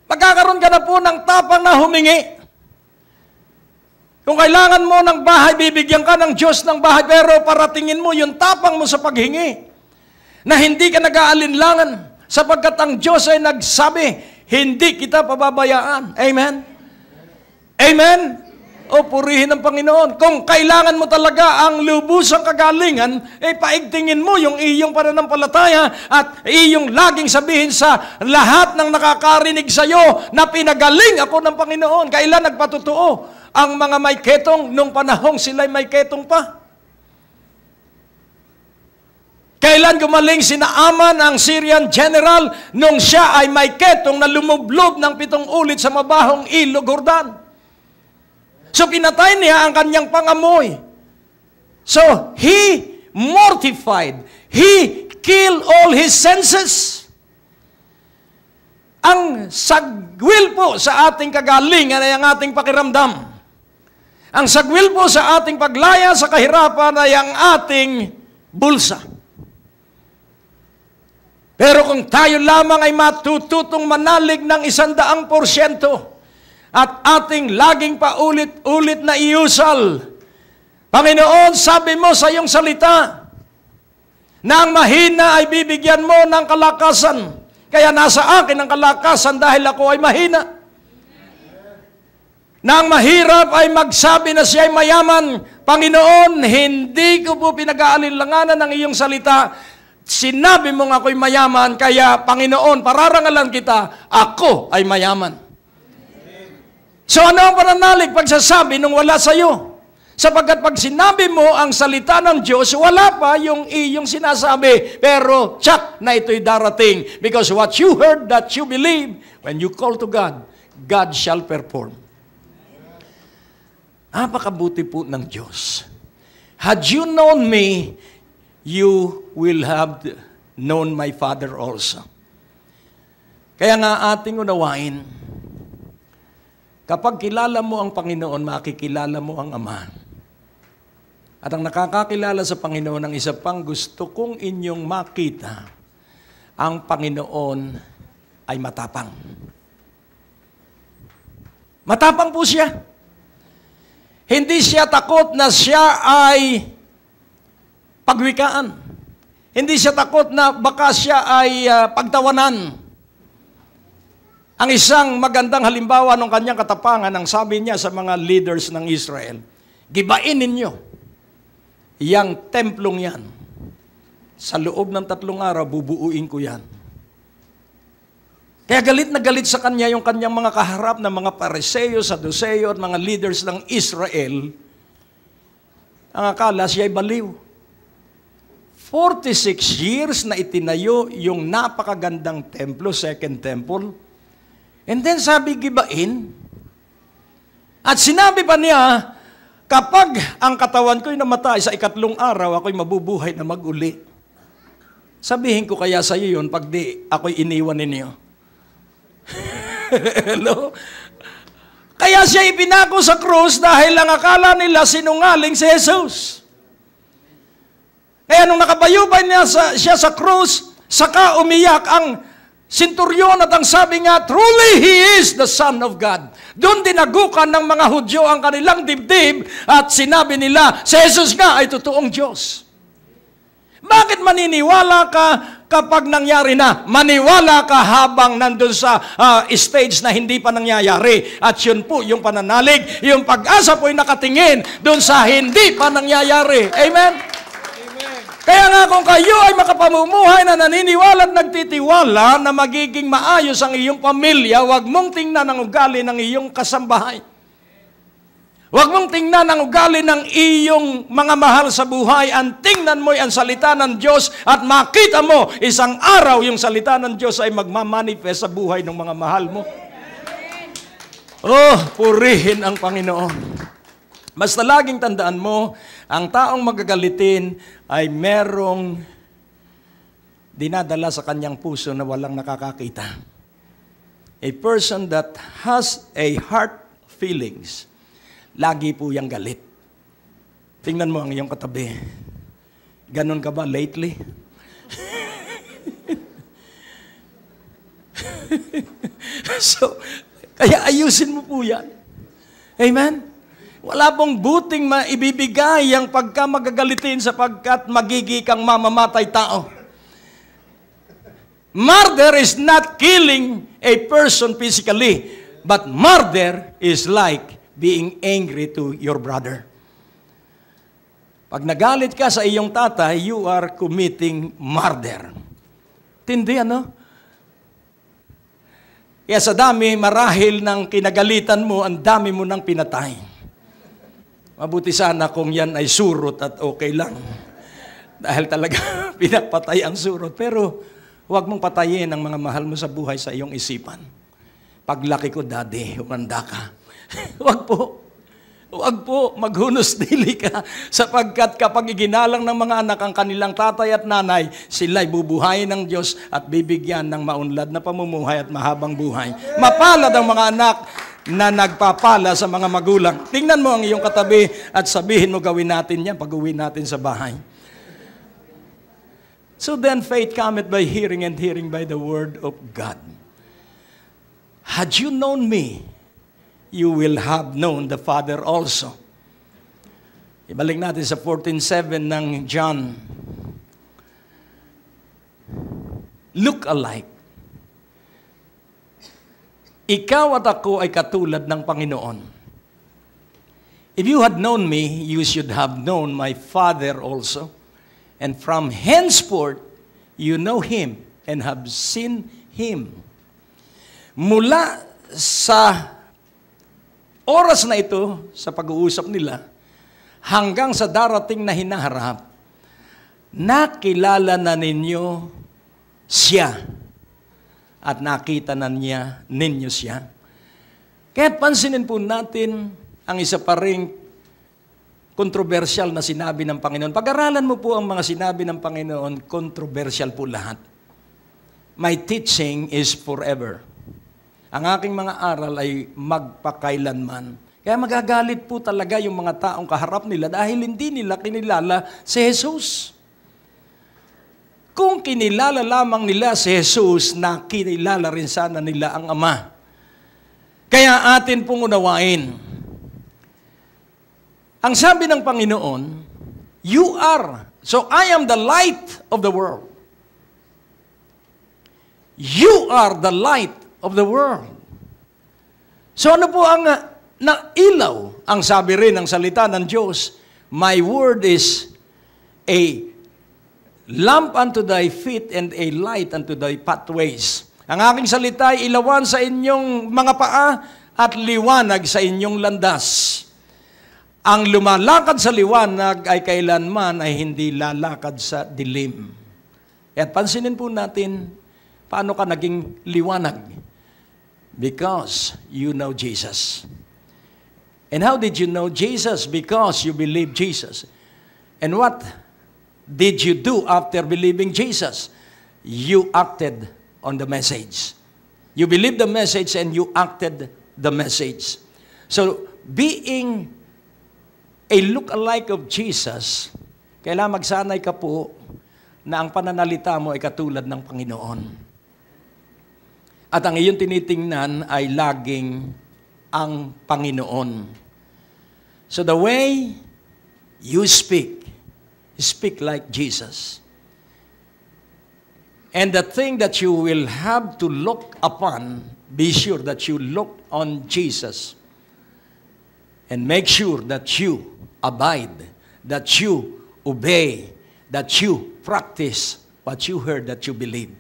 magkakaroon ka na po ng tapang na humingi. Kung kailangan mo ng bahay, bibigyan ka ng Diyos ng bahay, pero paratingin mo yung tapang mo sa paghingi. Na hindi ka nag-aalinlangan sapagkat ang Diyos ay nagsabi, hindi kita pababayaan. Amen? Amen? O purihin ng Panginoon. Kung kailangan mo talaga ang lubusang kagalingan, paigtingin mo yung iyong pananampalataya at iyong laging sabihin sa lahat ng nakakarinig sa iyo na pinagaling ako ng Panginoon. Kailan nagpatotoo ang mga may ketong nung panahong sila'y may ketong pa? Kailan gumaling si Naaman, ang Syrian general, nung siya ay may ketong na lumublob ng 7 ulit sa mabahong ilog Jordan? So pinatay niya ang kanyang pangamoy. So he mortified. He killed all his senses. Ang sagwil po sa ating kagalingan ay ang ating pakiramdam. Ang sagwil po sa ating paglaya sa kahirapan ay ang ating bulsa. Pero kung tayo lamang ay matututong manalig ng 100% at ating laging paulit-ulit na iusal, Panginoon, sabi mo sa iyong salita na ang mahina ay bibigyan mo ng kalakasan. Kaya nasa akin ang kalakasan dahil ako ay mahina. Na ang mahirap ay magsabi na siya ay mayaman. Panginoon, hindi ko po pinag-aalinlanganan ng iyong salita. Sinabi mong ako'y mayaman, kaya Panginoon, pararangalan kita, ako ay mayaman. So ano ang pananalig pagsasabi nung wala sa iyo? Sapagkat pag sinabi mo ang salita ng Diyos, wala pa yung iyong sinasabi. Pero tsak na ito'y darating. Because what you heard, that you believe, when you call to God, God shall perform. Napakabuti po ng Diyos. Had you known me, you will have known my Father also. Kaya nga ating unawain, kapag kilala mo ang Panginoon, makikilala mo ang Ama. At ang nakakakilala sa Panginoon, ang isa pang gusto kong inyong makita, ang Panginoon ay matapang. Matapang po siya. Hindi siya takot na siya ay pagwikaan. Hindi siya takot na baka siya ay pagtawanan. Ang isang magandang halimbawa ng kanyang katapangan, ang sabi niya sa mga leaders ng Israel, gibain ninyo yang templong yan. Sa loob ng 3 araw, bubuuin ko yan. Kaya galit na galit sa kanya yung kanyang mga kaharap na mga Pariseo, Saduceo at mga leaders ng Israel. Ang akala siya ay baliw. 46 years na itinayo yung napakagandang templo, second temple. And then sabi, gibain. At sinabi pa niya, kapag ang katawan ko'y namatay sa 3 araw, ako'y mabubuhay na mag-uli. Sabihin ko kaya sa iyo yun, pag di ako'y iniwan ninyo. Hello? Kaya siya ipinako sa krus dahil ang akala nila sinungaling si Jesus. Kaya nung nakabayubay niya siya sa krus, saka umiyak ang Centurion at ang sabi nga, truly He is the Son of God. Doon dinagukan ng mga Hudyo ang kanilang dibdib at sinabi nila, si Jesus nga ay totoong Diyos. Bakit maniniwala ka kapag nangyari na? Maniwala ka habang nandun sa stage na hindi pa nangyayari. At yun po yung pananalig, yung pag-asa po'y nakatingin doon sa hindi pa nangyayari. Amen? Kaya nga kung kayo ay makapamumuhay na naniniwala at nagtitiwala na magiging maayos ang iyong pamilya, huwag mong tingnan ang ugali ng iyong kasambahay. Huwag mong tingnan ang ugali ng iyong mga mahal sa buhay. Ang tingnan mo ay ang salita ng Diyos at makita mo isang araw yung salita ng Diyos ay magmamanifest sa buhay ng mga mahal mo. Oh, purihin ang Panginoon. Basta laging tandaan mo, ang taong magagalitin ay merong dinadala sa kanyang puso na walang nakakakita. A person that has a heart feelings, lagi po yung galit. Tingnan mo ang iyong katabi. Ganon ka ba lately? So, kaya ayusin mo po yan. Amen? Wala pong buting maibibigay ang pagka magagalitin sapagkat magigi kang mamamatay tao. Murder is not killing a person physically, but murder is like being angry to your brother. Pag nagalit ka sa iyong tatay, you are committing murder. Tindi, ano? Kaya sa dami, marahil ng kinagalitan mo, ang dami mo nang pinatay. Mabuti sana kung yan ay surot at okay lang. Dahil talaga pinapatay ang surot. Pero huwag mong patayin ang mga mahal mo sa buhay sa iyong isipan. Paglaki ko, Daddy, umanda ka. Huwag po. Huwag po maghunos dili ka, sapagkat kapag iginalang ng mga anak ang kanilang tatay at nanay, sila'y bubuhayin ng Diyos at bibigyan ng maunlad na pamumuhay at mahabang buhay. Mapalad ang mga anak na nagpapala sa mga magulang. Tingnan mo ang iyong katabi at sabihin mo, gawin natin yan pag-uwi natin sa bahay. So then faith cometh by hearing, and hearing by the word of God. Had you known me, you will have known the Father also. Ibalik natin sa 14:7 ng John. Look alike. Ikaw at ako ay katulad ng Panginoon. If you had known me, you should have known my Father also. And from henceforth, you know Him and have seen Him. Mula sa oras na ito, sa pag-uusap nila, hanggang sa darating na hinaharap, nakilala na ninyo siya at nakita na ninyo siya. Kaya pansinin po natin ang isa pa ring kontrobersyal na sinabi ng Panginoon. Pag-aralan mo po ang mga sinabi ng Panginoon, kontrobersyal po lahat. My teaching is forever. Ang aking mga aral ay magpakailanman. Kaya magagalit po talaga yung mga taong kaharap nila dahil hindi nila kinilala si Jesus. Kung kinilala lamang nila si Jesus, nakilala rin sana nila ang Ama. Kaya atin pong unawain. Ang sabi ng Panginoon, you are, so I am the light of the world. You are the light of the world. So ano po ang ilaw? Ang sabi rin ng salita ng Diyos, my word is a lamp unto thy feet and a light unto thy pathways. Ang aking salita ay ilawan sa inyong mga paa at liwanag sa inyong landas. Ang lumalakad sa liwanag ay kailanman ay hindi lalakad sa dilim. At pansinin po natin, paano ka naging liwanag? Because you know Jesus. And how did you know Jesus? Because you believe Jesus. And what did you do after believing Jesus? You acted on the message. You believed the message and you acted the message. So, being a look-alike of Jesus, kailangan magsanay ka po na ang pananalita mo ay katulad ng Panginoon. At ang iyong tinitingnan ay laging ang Panginoon. So the way you speak like Jesus. And the thing that you will have to look upon, be sure that you look on Jesus. And make sure that you abide, that you obey, that you practice what you heard, that you believe.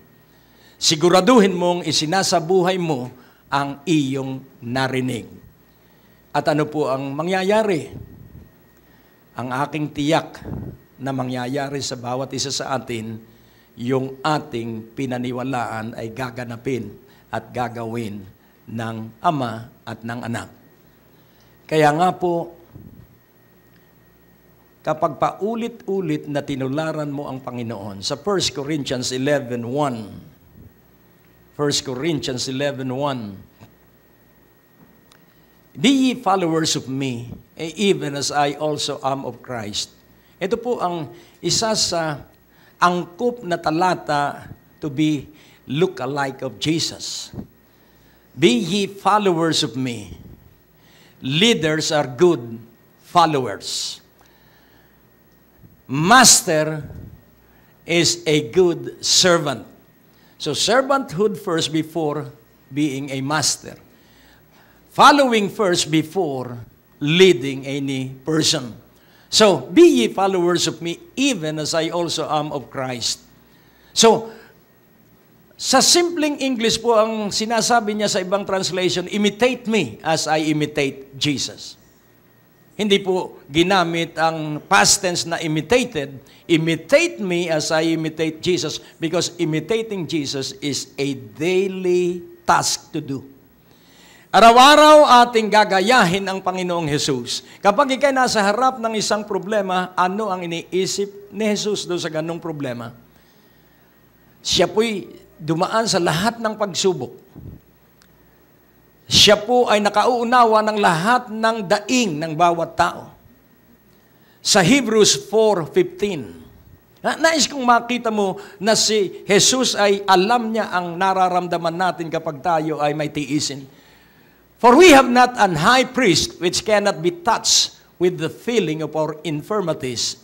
Siguraduhin mong isinasabuhay mo ang iyong narinig. At ano po ang mangyayari? Ang aking tiyak na mangyayari sa bawat isa sa atin, yung ating pinaniwalaan ay gaganapin at gagawin ng Ama at ng Anak. Kaya nga po, kapag paulit-ulit na tinularan mo ang Panginoon, sa 1 Corinthians 11:1, 1 Corinthians 11:1, be ye followers of me, even as I also am of Christ. Ito po ang isa sa angkop na talata to be look-alike of Jesus. Be ye followers of me. Leaders are good followers. Master is a good servant. So servanthood first before being a master. Following first before leading any person. So, be ye followers of me, even as I also am of Christ. So, sa simpleng English po ang sinasabi niya sa ibang translation, imitate me as I imitate Jesus. Hindi po ginamit ang past tense na imitated. Imitate me as I imitate Jesus, because imitating Jesus is a daily task to do. Araw-araw ating gagayahin ang Panginoong Jesus. Kapag ikay nasa harap ng isang problema, ano ang iniisip ni Jesus doon sa ganong problema? Siya po'y dumaan sa lahat ng pagsubok. Siya po ay nakauunawa ng lahat ng daing ng bawat tao. Sa Hebrews 4:15, nais kong makita mo na si Jesus ay alam niya ang nararamdaman natin kapag tayo ay may tiisin. For we have not an high priest which cannot be touched with the feeling of our infirmities,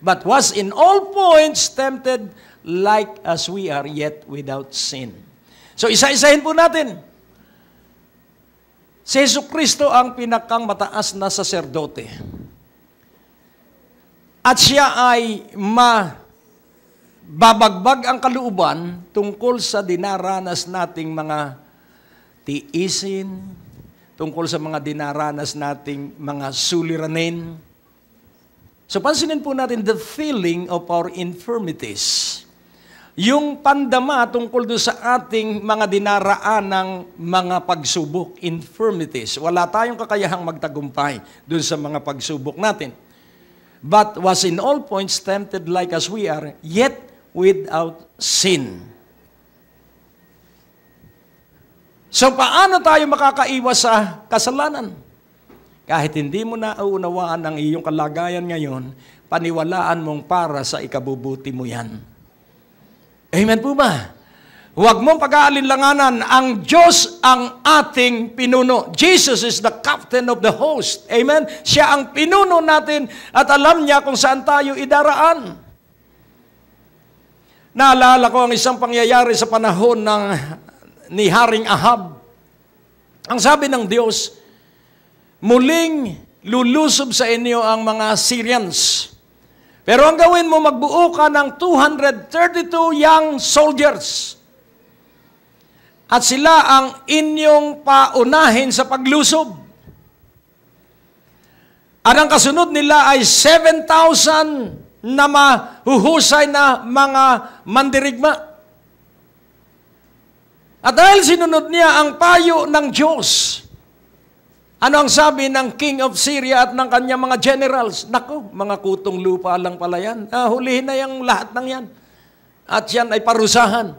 but was in all points tempted like as we are, yet without sin. So isa-isahin po natin. Si Jesucristo ang pinakang mataas na saserdote. At siya ay mababagbag ang kalooban tungkol sa dinaranas nating mga tiisin, tungkol sa mga dinaranas nating mga suliranin. So pansinin po natin the feeling of our infirmities. Yung pandama tungkol doon sa ating mga dinaraan ng mga pagsubok, infirmities. Wala tayong kakayahang magtagumpay doon sa mga pagsubok natin. But was in all points tempted like as we are, yet without sin. So paano tayo makakaiwas sa kasalanan? Kahit hindi mo na uunawaan ang iyong kalagayan ngayon, paniwalaan mong para sa ikabubuti mo yan. Amen po ba? Huwag mong pag-aalinlanganan, ang Diyos ang ating pinuno. Jesus is the captain of the host. Amen? Siya ang pinuno natin at alam niya kung saan tayo idaraan. Naalala ko ang isang pangyayari sa panahon ni Haring Ahab. Ang sabi ng Diyos, muling lulusob sa inyo ang mga Syrians. Pero ang gawin mo, magbuo ka ng 232 young soldiers. At sila ang inyong paunahin sa paglusob. At ang kasunod nila ay 7,000 na mahuhusay na mga mandirigma. At dahil sinunod niya ang payo ng Diyos, ano ang sabi ng King of Syria at ng kanyang mga generals? Naku, mga kutong lupa lang pala yan. Hulihin na yung lahat ng yan. At yan ay parusahan.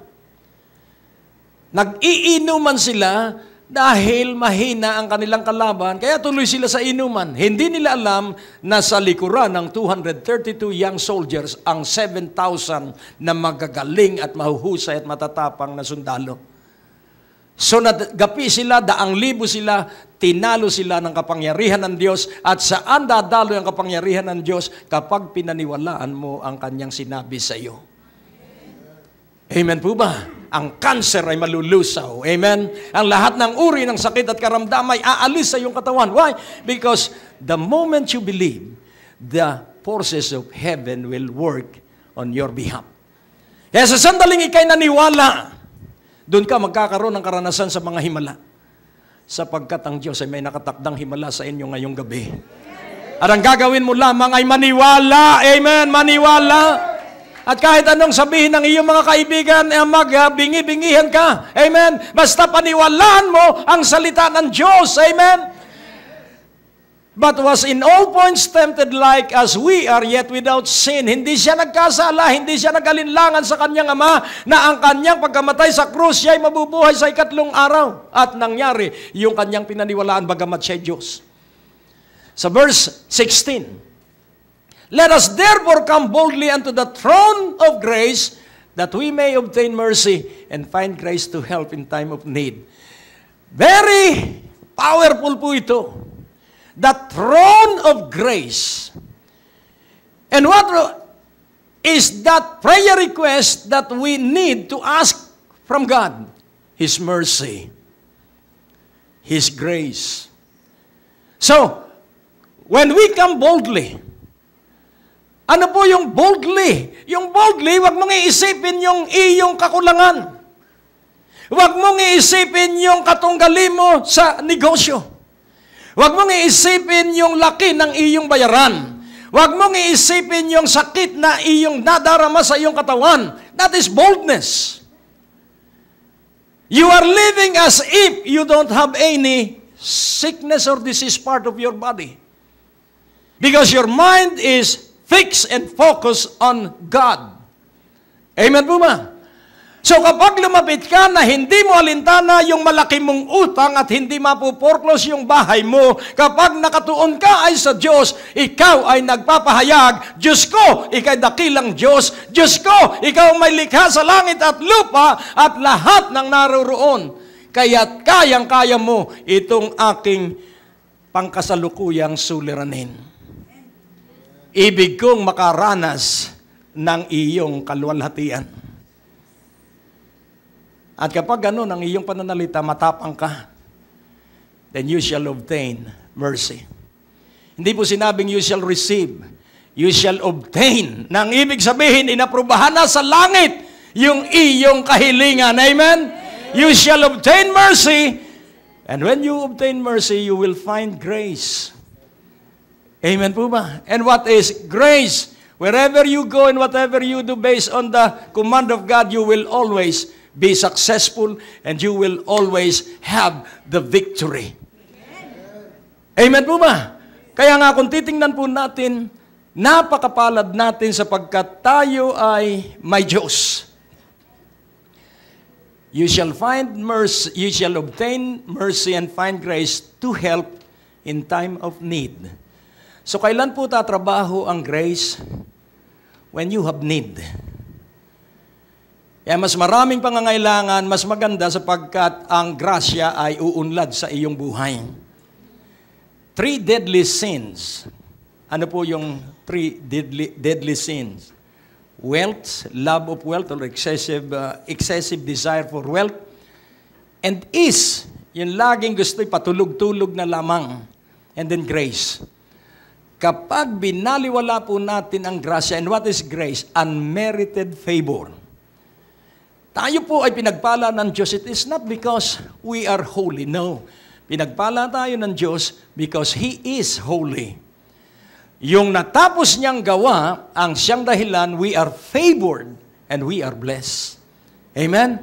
Nag-iinuman sila dahil mahina ang kanilang kalaban, kaya tuloy sila sa inuman. Hindi nila alam na sa likuran ng 232 young soldiers ang 7,000 na magagaling at mahuhusay at matatapang na sundalo. So nagapi sila, 200,000 sila, tinalo sila ng kapangyarihan ng Diyos, at saan dadalo ang kapangyarihan ng Diyos? Kapag pinaniwalaan mo ang kanyang sinabi sa iyo. Amen po ba? Ang cancer ay malulusaw. Amen? Ang lahat ng uri ng sakit at karamdam ay aalis sa iyong katawan. Why? Because the moment you believe, the forces of heaven will work on your behalf. Kaya sa sandaling ikay naniwala, doon ka magkakaroon ng karanasan sa mga himala. Sapagkat ang Diyos ay may nakatakdang himala sa inyo ngayong gabi. At ang gagawin mo lamang ay maniwala. Amen? Maniwala. At kahit anong sabihin ng iyong mga kaibigan, magbingi-bingihan ka. Amen? Basta paniwalaan mo ang salita ng Diyos. Amen? But was in all points tempted like as we are, yet without sin. Hindi siya nagkasala, hindi siya nag-alinlangan sa kanyang ama na ang kanyang pagkamatay sa krus, siya ay mabubuhay sa ikatlong araw. At nangyari yung kanyang pinaniwalaan bagamat siya Diyos. Sa verse 16, let us therefore come boldly unto the throne of grace, that we may obtain mercy and find grace to help in time of need. Very powerful po ito. The throne of grace. And what is that prayer request that we need to ask from God? His mercy. His grace. So, when we come boldly, ano po yung boldly? Yung boldly, wag mong iisipin yung iyong kakulangan. Wag mong iisipin yung katunggali mo sa negosyo. Huwag mong iisipin yung laki ng iyong bayaran. Huwag mong iisipin yung sakit na iyong nadarama sa iyong katawan. That is boldness. You are living as if you don't have any sickness or disease part of your body. Because your mind is fixed and focused on God. Amen po ba? So kapag lumapit ka na hindi mo alintana yung malaki mong utang at hindi mapuporklos yung bahay mo, kapag nakatuon ka ay sa Diyos, ikaw ay nagpapahayag, Diyos ko, ika'y dakilang Diyos. Diyos ko, ikaw may likha sa langit at lupa at lahat ng naroroon. Kaya't kayang-kaya mo itong aking pangkasalukuyang suliranin. Ibig kong makaranas ng iyong kaluwalhatian. At kapag gano'n ang iyong pananalita, matapang ka, then you shall obtain mercy. Hindi po sinabing you shall receive, you shall obtain. Nang ibig sabihin, inaprubahan na sa langit yung iyong kahilingan. Amen? You shall obtain mercy, and when you obtain mercy, you will find grace. Amen po ba? And what is grace? Wherever you go and whatever you do based on the command of God, you will always be successful and you will always have the victory. Amen po ba? Kaya nga kung titingnan po natin, napakapalad natin sapagkat tayo ay may Diyos. You shall find mercy, you shall obtain mercy and find grace to help in time of need. So kailan po tatrabaho ang grace? When you have need. Kaya mas maraming pangangailangan, mas maganda sapagkat ang grasya ay uunlad sa iyong buhay. 3 deadly sins. Ano po yung 3 deadly sins? Wealth, love of wealth, or excessive desire for wealth. And is, yung laging gusto'y patulog-tulog na lamang. And then grace. Kapag binaliwala po natin ang grasya, and what is grace? Unmerited favor. Tayo po ay pinagpala ng Diyos. It is not because we are holy. No. Pinagpala tayo ng Diyos because He is holy. Yung natapos niyang gawa, ang siyang dahilan, we are favored and we are blessed. Amen?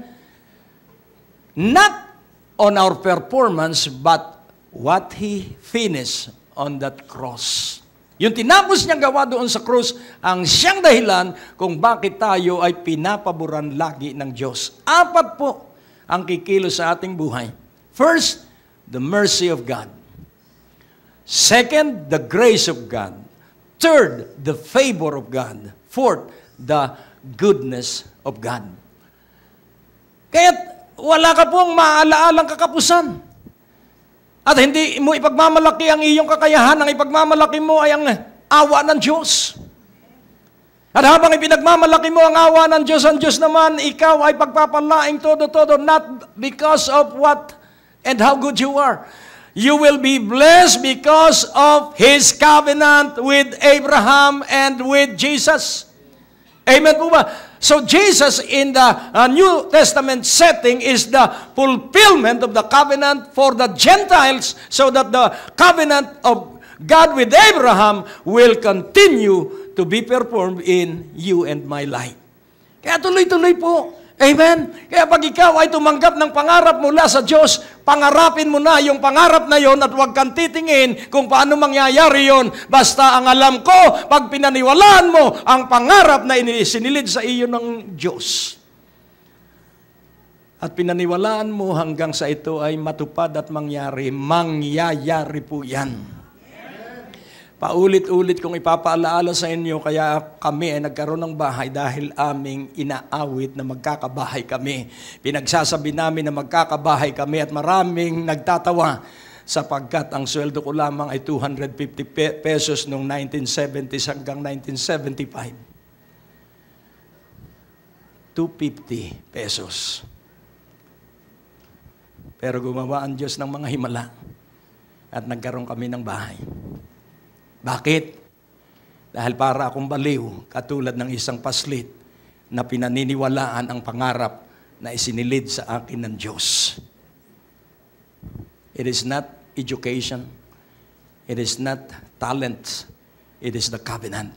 Not on our performance, but what He finished on that cross. Yung tinapos niyang gawa doon sa krus, ang siyang dahilan kung bakit tayo ay pinapaboran lagi ng Diyos. 4 po ang kikilos sa ating buhay. First, the mercy of God. Second, the grace of God. Third, the favor of God. Fourth, the goodness of God. Kaya't wala ka pong maaalaalang kakapusan. At hindi mo ipagmamalaki ang iyong kakayahan, ang ipagmamalaki mo ay ang awa ng Diyos. At habang ipinagmamalaki mo ang awa ng Diyos naman, ikaw ay pagpapalaing todo-todo, not because of what and how good you are. You will be blessed because of His covenant with Abraham and with Jesus. Amen po ba? So Jesus in the New Testament setting is the fulfillment of the covenant for the Gentiles so that the covenant of God with Abraham will continue to be performed in you and my life. Kaya tuloy-tuloy po. Amen? Kaya pag ikaw ay tumanggap ng pangarap mula sa Diyos, pangarapin mo na yung pangarap na yon at huwag kang titingin kung paano mangyayari yon. Basta ang alam ko, pag pinaniwalaan mo ang pangarap na sinilinid sa iyo ng Diyos. At pinaniwalaan mo hanggang sa ito ay matupad at mangyayari po yan. Paulit-ulit kong ipapaalaala sa inyo, kaya kami ay nagkaroon ng bahay dahil aming inaawit na magkakabahay kami. Pinagsasabi namin na magkakabahay kami at maraming nagtatawa sapagkat ang sweldo ko lamang ay 250 pesos noong 1970s hanggang 1975. 250 pesos. Pero gumawa ang Diyos ng mga himala at nagkaroon kami ng bahay. Bakit? Dahil para akong baliw, katulad ng isang paslit na pinaniniwalaan ang pangarap na isinilid sa akin ng Diyos. It is not education. It is not talent. It is the covenant.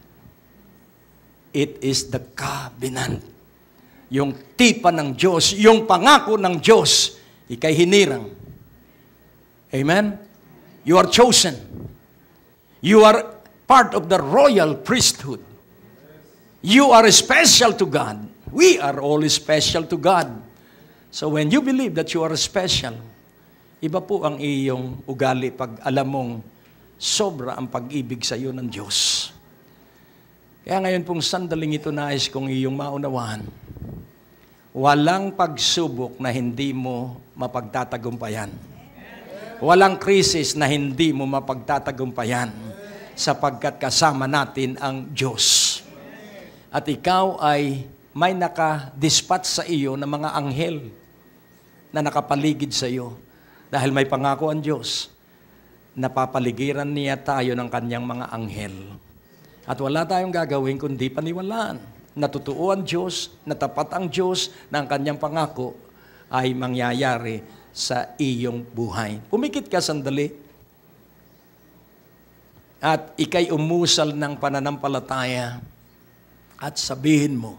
It is the covenant. yung tipan ng Diyos, yung pangako ng Diyos, ikay hinirang. Amen? You are chosen. You are part of the royal priesthood. You are special to God. We are all special to God. So when you believe that you are special, iba po ang iyong ugali pag alam mong sobra ang pag-ibig sa iyo ng Diyos. Kaya ngayon pong sandaling ito nais kong iyong maunawahan. Walang pagsubok na hindi mo mapagtatagumpayan. Walang krisis na hindi mo mapagtatagumpayan sapagkat kasama natin ang Diyos. At ikaw ay may naka-dispatch sa iyo ng mga anghel na nakapaligid sa iyo. Dahil may pangako ang Diyos, napapaligiran niya tayo ng kanyang mga anghel. At wala tayong gagawin kundi paniwalaan. Natutuo ang Diyos, natapat ang Diyos na ang kanyang pangako ay mangyayari sa iyong buhay. Pumikit ka sandali at ikay umusal ng pananampalataya at sabihin mo,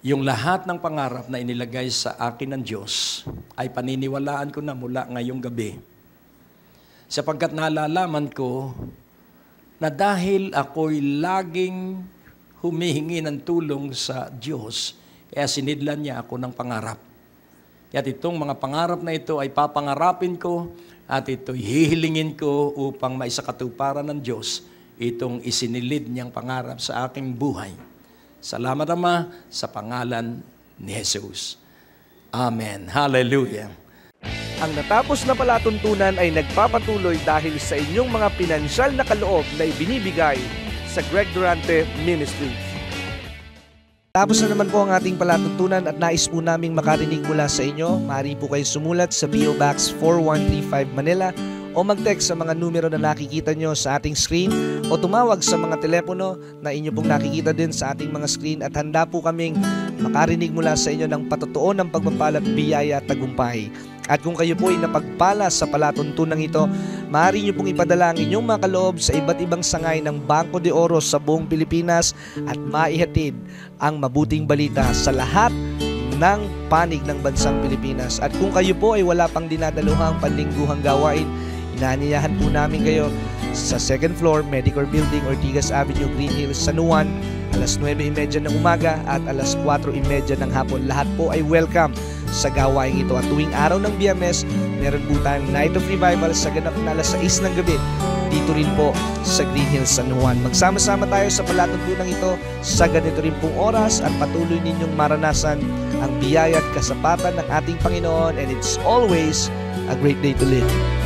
yung lahat ng pangarap na inilagay sa akin ng Diyos ay paniniwalaan ko na mula ngayong gabi. Sapagkat nalalaman ko na dahil ako'y laging humihingi ng tulong sa Diyos, kaya sinidlan niya ako ng pangarap. At itong mga pangarap na ito ay papangarapin ko at ito'y hihilingin ko upang maisakatuparan ng Diyos itong isinilid niyang pangarap sa aking buhay. Salamat, Ama, sa pangalan ni Jesus. Amen. Hallelujah. Ang natapos na palatuntunan ay nagpapatuloy dahil sa inyong mga pinansyal na kaloob na ibinibigay sa Greg Durante Ministries. Tapos na naman po ang ating palatuntunan at nais po naming makarinig mula sa inyo. Maaari po kayo sumulat sa PO Box 4135 Manila o mag-text sa mga numero na nakikita nyo sa ating screen o tumawag sa mga telepono na inyo pong nakikita din sa ating mga screen at handa po kaming makarinig mula sa inyo ng patotoo ng pagpapala at biyaya at tagumpay. At kung kayo po ay napagpala sa palatuntunan ito, maaari nyo pong ipadala ang inyong mga kaloob sa iba't ibang sangay ng Bangko de Oro sa buong Pilipinas at maihatid ang mabuting balita sa lahat ng panig ng bansang Pilipinas. At kung kayo po ay wala pang dinadaluhang panlingguhang gawain, inaanyayahan po namin kayo sa 2nd floor, Medicare Building, Ortigas Avenue, Green Hills, San Juan, alas 9:30 ng umaga at alas 4:30 ng hapon. Lahat po ay welcome sa gawain ito. At tuwing araw ng Biyernes, meron po tayong Night of Revival sa ganap na alas 6 ng gabi. Dito rin po sa Green Hills, San Juan. Magsama-sama tayo sa palatuntunan ito sa ganito rin pong oras at patuloy ninyong maranasan ang biyaya at kasapatan ng ating Panginoon, and it's always a great day to live.